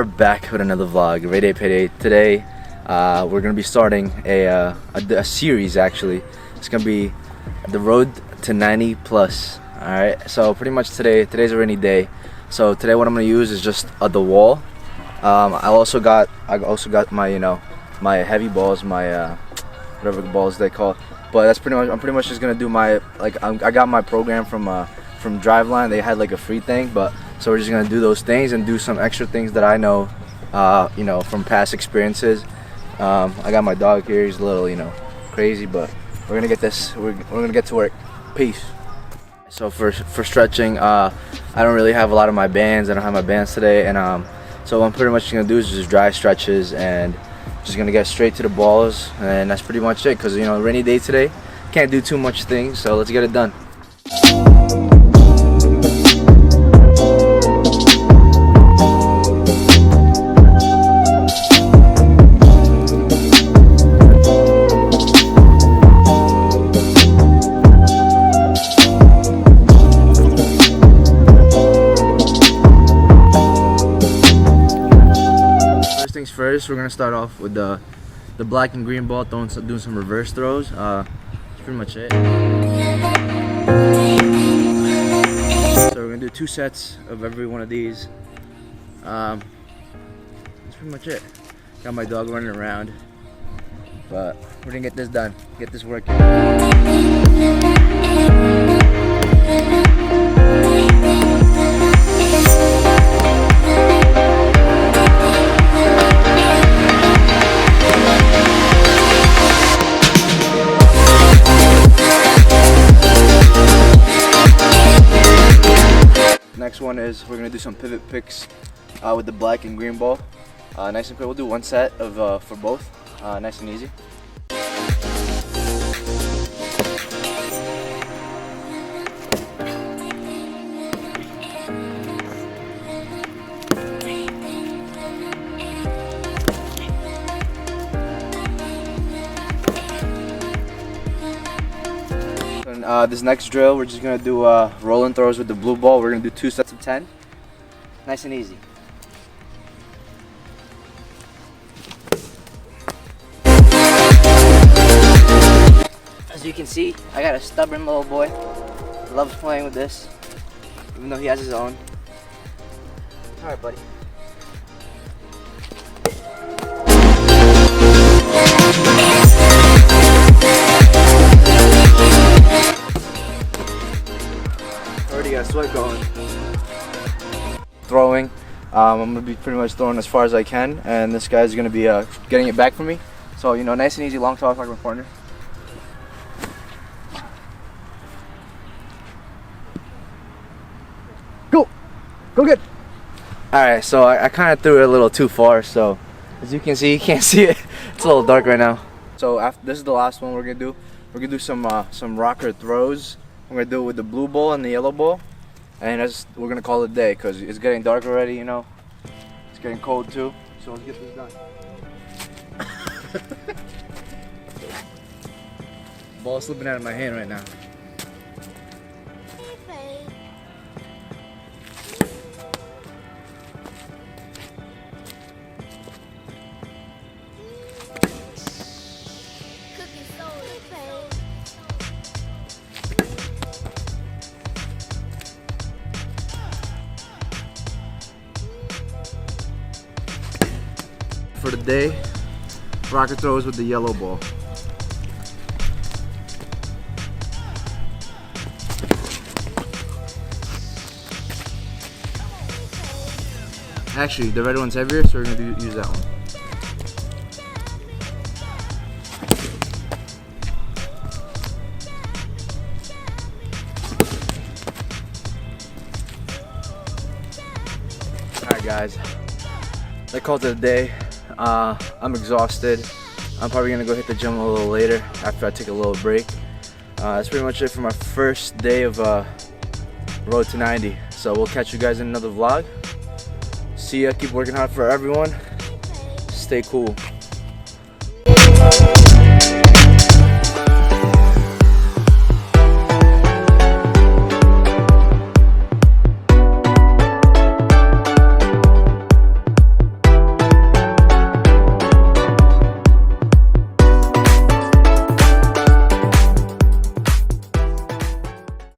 we're back with another vlog, Ray Day Payday. Today, we're gonna be starting a series. Actually, it's gonna be the road to 90 plus. All right. So pretty much today's a rainy day. So today, what I'm gonna use is just the wall. I also got my my heavy balls, my whatever the balls they call. But that's pretty much. I'm pretty much just gonna do my I got my program from Driveline. They had like a free thing, but so we're just gonna do those things and do some extra things that I know, from past experiences. I got my dog here. He's a little, crazy, but we're gonna get this. We're gonna get to work. Peace. So for stretching, I don't really have a lot of my bands. I don't have my bands today, and so what I'm pretty much gonna do is just dry stretches and just gonna get straight to the balls, and that's pretty much it. Cause rainy day today, can't do too much things. So let's get it done. First, we're gonna start off with the black and green ball, doing some reverse throws. That's pretty much it. So we're gonna do 2 sets of every one of these. That's pretty much it. Got my dog running around, but we're gonna get this done, get this working. Next one is we're gonna do some pivot picks with the black and green ball. Nice and quick. We'll do 1 set of for both. Nice and easy. This next drill, we're just gonna do rolling throws with the blue ball. We're gonna do 2 sets of 10. Nice and easy. As you can see, I got a stubborn little boy. Loves playing with this, even though he has his own. All right, buddy. Already got sweat going. Throwing, I'm gonna be pretty much throwing as far as I can, and this guy's gonna be getting it back for me. So nice and easy, long toss like my partner. Go get. All right, so I kind of threw it a little too far. So as you can see, you can't see it. It's a little dark right now. So this is the last one we're gonna do. We're gonna do some rocker throws. We're gonna do it with the blue ball and the yellow ball, and we're gonna call it a day because it's getting dark already. It's getting cold too. So let's get this done. Ball slipping out of my hand right now. For the day, rocker throws with the yellow ball. Actually, the red one's heavier, so we're gonna use that one. Alright guys, that calls it a day. I'm exhausted. I'm probably gonna go hit the gym a little later after I take a little break. That's pretty much it for my first day of road to 90. So we'll catch you guys in another vlog. See ya. Keep working hard for everyone. Stay cool.